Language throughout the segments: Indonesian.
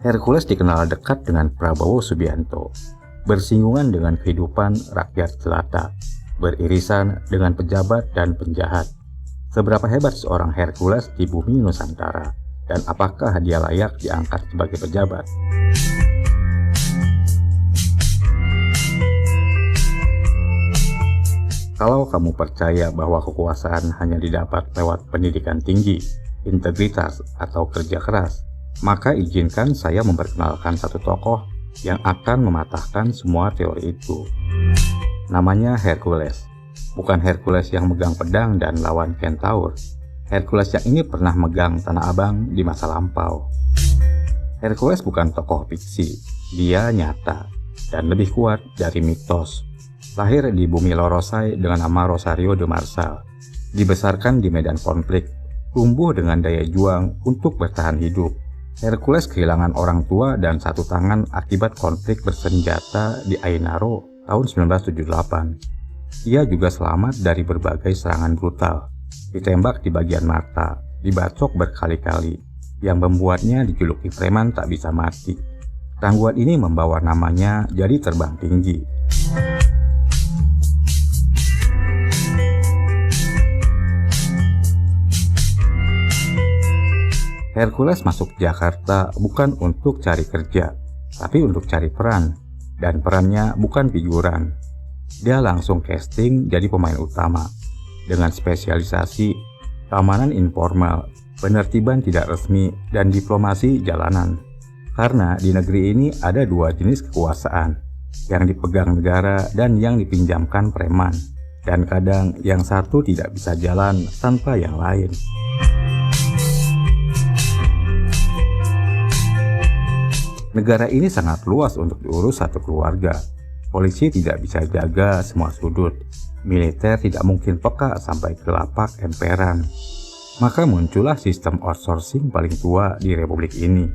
Hercules dikenal dekat dengan Prabowo Subianto, bersinggungan dengan kehidupan rakyat jelata, beririsan dengan pejabat dan penjahat. Seberapa hebat seorang Hercules di bumi Nusantara, dan apakah dia layak diangkat sebagai pejabat? Kalau kamu percaya bahwa kekuasaan hanya didapat lewat pendidikan tinggi, integritas, atau kerja keras, maka izinkan saya memperkenalkan satu tokoh yang akan mematahkan semua teori itu. Namanya Hercules. Bukan Hercules yang megang pedang dan lawan Kentaur. Hercules yang ini pernah megang Tanah Abang di masa lampau. Hercules bukan tokoh fiksi, dia nyata dan lebih kuat dari mitos. Lahir di bumi Lorosai dengan nama Rosario de Marsal, dibesarkan di medan konflik, tumbuh dengan daya juang untuk bertahan hidup. Hercules kehilangan orang tua dan satu tangan akibat konflik bersenjata di Ainaro tahun 1978. Ia juga selamat dari berbagai serangan brutal, ditembak di bagian mata, dibacok berkali-kali, yang membuatnya dijuluki preman tak bisa mati. Tangguhan ini membawa namanya jadi terbang tinggi. Hercules masuk Jakarta bukan untuk cari kerja, tapi untuk cari peran, dan perannya bukan figuran. Dia langsung casting jadi pemain utama, dengan spesialisasi keamanan informal, penertiban tidak resmi, dan diplomasi jalanan. Karena di negeri ini ada dua jenis kekuasaan, yang dipegang negara dan yang dipinjamkan preman, dan kadang yang satu tidak bisa jalan tanpa yang lain. Negara ini sangat luas untuk diurus satu keluarga. Polisi tidak bisa jaga semua sudut. Militer tidak mungkin peka sampai ke lapak emperan. Maka muncullah sistem outsourcing paling tua di republik ini,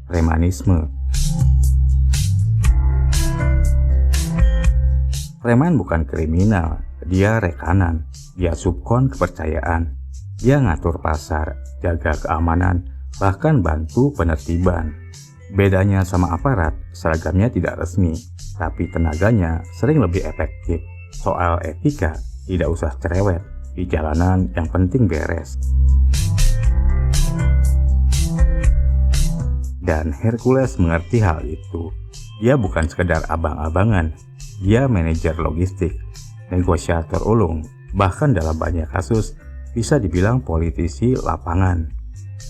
premanisme. Preman bukan kriminal, dia rekanan, dia subkon kepercayaan. Dia ngatur pasar, jaga keamanan, bahkan bantu penertiban. Bedanya sama aparat, seragamnya tidak resmi, tapi tenaganya sering lebih efektif. Soal etika, tidak usah cerewet, di jalanan yang penting beres. Dan Hercules mengerti hal itu. Dia bukan sekedar abang-abangan, dia manajer logistik, negosiator ulung, bahkan dalam banyak kasus bisa dibilang politisi lapangan.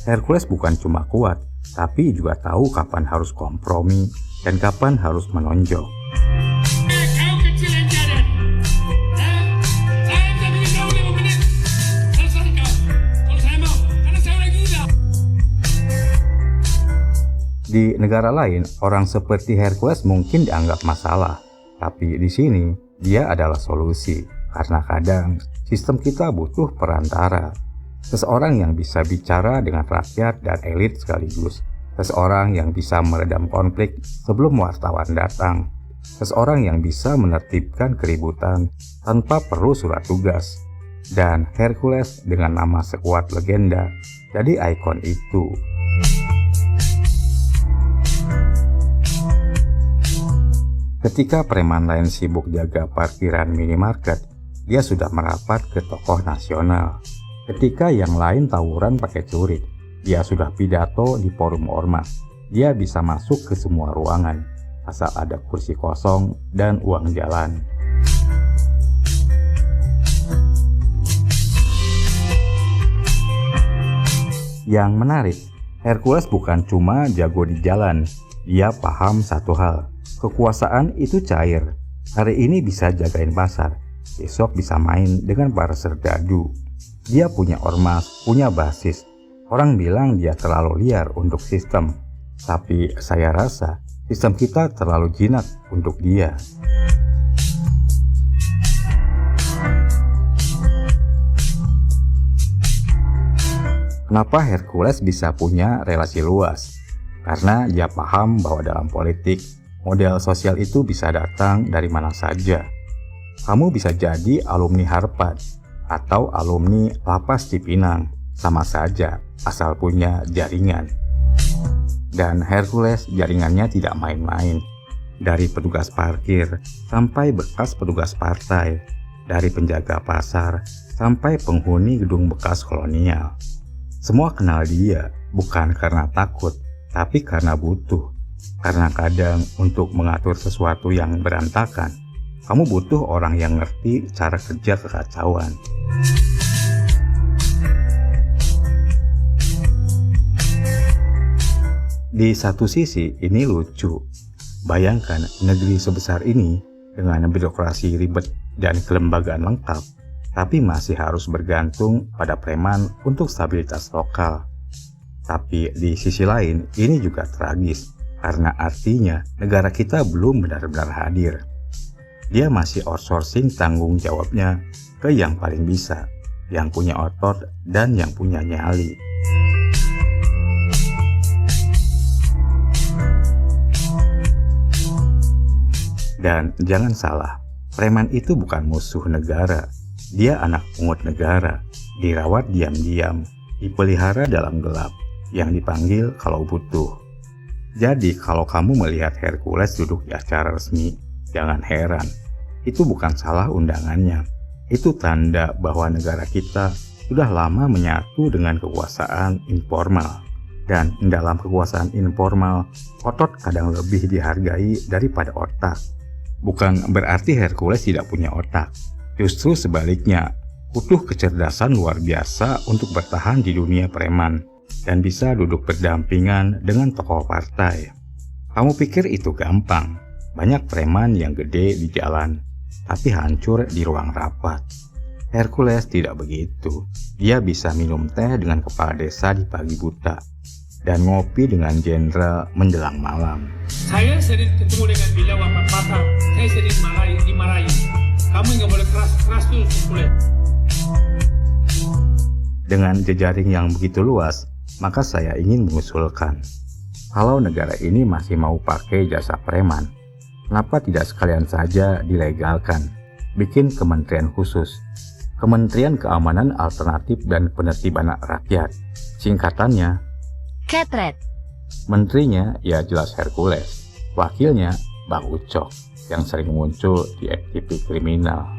Hercules bukan cuma kuat, tapi juga tahu kapan harus kompromi dan kapan harus menonjol. Di negara lain, orang seperti Hercules mungkin dianggap masalah, tapi di sini dia adalah solusi, karena kadang sistem kita butuh perantara. Seseorang yang bisa bicara dengan rakyat dan elit sekaligus. Seseorang yang bisa meredam konflik sebelum wartawan datang. Seseorang yang bisa menertibkan keributan tanpa perlu surat tugas. Dan Hercules dengan nama sekuat legenda jadi ikon itu. Ketika preman lain sibuk jaga parkiran minimarket, dia sudah merapat ke tokoh nasional. Ketika yang lain tawuran pakai celurit, dia sudah pidato di forum ormas. Dia bisa masuk ke semua ruangan, asal ada kursi kosong dan uang jalan. Yang menarik, Hercules bukan cuma jago di jalan, dia paham satu hal. Kekuasaan itu cair. Hari ini bisa jagain pasar, besok bisa main dengan para serdadu. Dia punya ormas, punya basis. Orang bilang dia terlalu liar untuk sistem, tapi saya rasa sistem kita terlalu jinak untuk dia. Kenapa Hercules bisa punya relasi luas? Karena dia paham bahwa dalam politik, model sosial itu bisa datang dari mana saja. Kamu bisa jadi alumni Harvard atau alumni Lapas Cipinang. sama saja asal punya jaringan. Dan Hercules jaringannya tidak main-main. Dari petugas parkir sampai bekas petugas partai, dari penjaga pasar sampai penghuni gedung bekas kolonial. Semua kenal dia, bukan karena takut, tapi karena butuh. Karena kadang untuk mengatur sesuatu yang berantakan, kamu butuh orang yang ngerti cara kerja kekacauan. Di satu sisi ini lucu. Bayangkan negeri sebesar ini dengan birokrasi ribet dan kelembagaan lengkap, tapi masih harus bergantung pada preman untuk stabilitas lokal. Tapi di sisi lain ini juga tragis, karena artinya negara kita belum benar-benar hadir. Dia masih outsourcing tanggung jawabnya ke yang paling bisa, yang punya otot dan yang punya nyali. Dan jangan salah, preman itu bukan musuh negara. Dia anak pungut negara, dirawat diam-diam, dipelihara dalam gelap, yang dipanggil kalau butuh. Jadi kalau kamu melihat Hercules duduk di acara resmi, jangan heran. Itu bukan salah undangannya. Itu tanda bahwa negara kita sudah lama menyatu dengan kekuasaan informal. Dan dalam kekuasaan informal, otot kadang lebih dihargai daripada otak. Bukan berarti Hercules tidak punya otak. Justru sebaliknya, butuh kecerdasan luar biasa untuk bertahan di dunia preman dan bisa duduk berdampingan dengan tokoh partai. Kamu pikir itu gampang? Banyak preman yang gede di jalan, tapi hancur di ruang rapat. Hercules tidak begitu. Dia bisa minum teh dengan kepala desa di pagi buta dan ngopi dengan jenderal menjelang malam. Saya sering ketemu dengan beliau apa patah. Saya sering dimarahin. Kamu nggak boleh keras tuh boleh. Dengan jejaring yang begitu luas, maka saya ingin mengusulkan, kalau negara ini masih mau pakai jasa preman, kenapa tidak sekalian saja dilegalkan? Bikin kementerian khusus, Kementerian Keamanan Alternatif dan Penertiban Rakyat. Singkatannya Ketret. Menterinya ya jelas Hercules, wakilnya Bang Ucok yang sering muncul di FTV kriminal.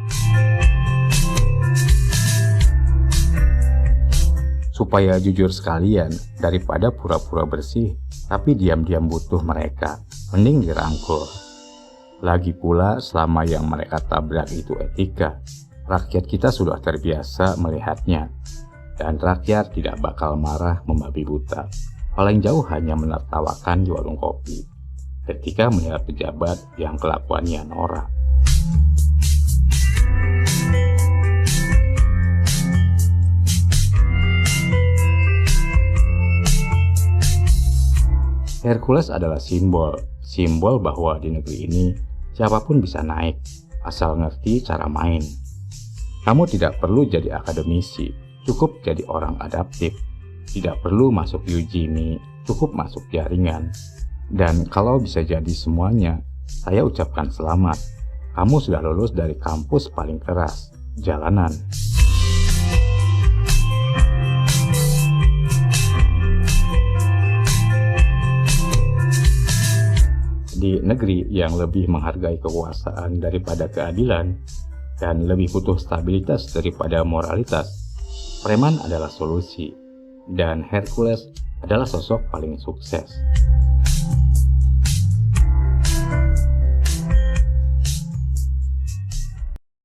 Supaya jujur sekalian, daripada pura-pura bersih tapi diam-diam butuh mereka, mending dirangkul. Lagi pula selama yang mereka tabrak itu etika, rakyat kita sudah terbiasa melihatnya, dan rakyat tidak bakal marah membabi buta. Paling jauh hanya menertawakan di warung kopi ketika melihat pejabat yang kelakuannya norak. Hercules adalah simbol bahwa di negeri ini siapapun bisa naik, asal ngerti cara main. Kamu tidak perlu jadi akademisi, cukup jadi orang adaptif. Tidak perlu masuk UGMI, cukup masuk jaringan. Dan kalau bisa jadi semuanya, saya ucapkan selamat. Kamu sudah lulus dari kampus paling keras, jalanan. Di negeri yang lebih menghargai kekuasaan daripada keadilan dan lebih butuh stabilitas daripada moralitas, preman adalah solusi. Dan Hercules adalah sosok paling sukses.